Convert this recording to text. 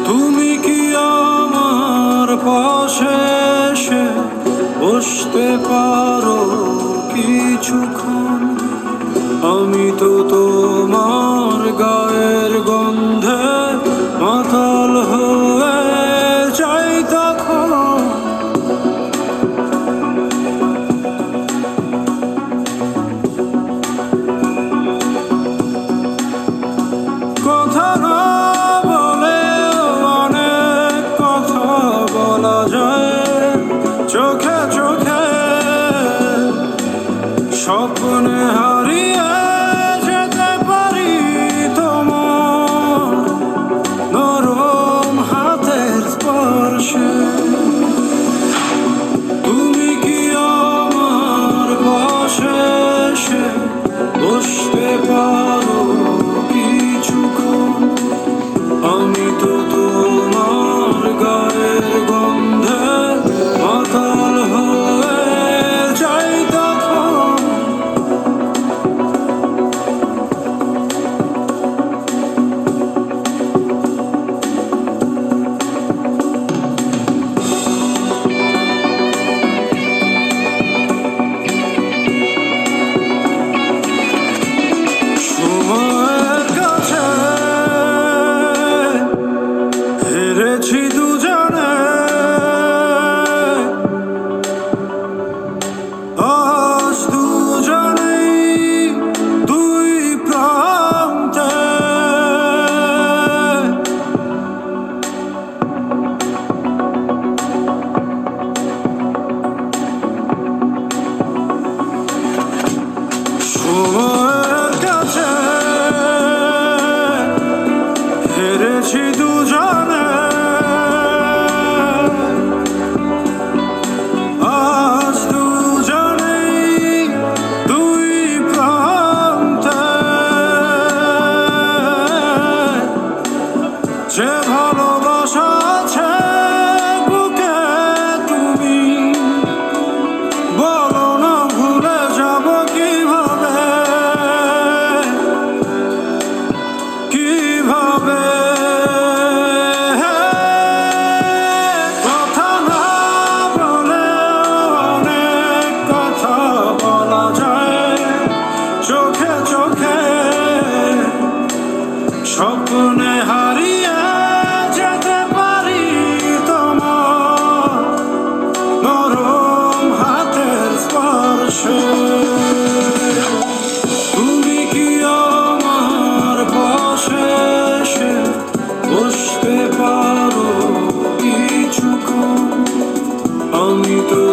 তুমি কি আমার পাশে এসে বসতে পারো কিছুক্ষণ? আমি তো তোমার গায়ের গন্ধে মাতাল হয়ে যাই তখন। কথা না বলে অনেক কথা বলা যায় চোখে চোখে, স্বপ্নে হারিয়ে যেতে পারি তোমার নরম হাতের স্পর্শে। তুমি কি আমার পাশে এসে বসতে পারো কিছুক্ষণ? আমি তো তোমার গায়ের গন্ধে মাতাল হয়ে যাই তখন। সময়ের কাছে হেরেছি দুজনে, আজ দুজনেই দুই প্রান্তে। সময়ের কাছে হেরেছি দুজনে, আজ দুজনেই দুই প্রান্তে। যে ভালোবাসা আছে বুকে তুমি বলো না ভুলে যাব কিভাবে, কিভাবে? কথা না বলে অনেক কথা বলা যায় চোখে চোখে, স্বপ্নে হারিয়ে যেতে পারি তোমার নরম হাতের স্পর্শে। তুমি কি আমার পাশে এসে বসতে পারো কিছুক্ষণ? আমি তো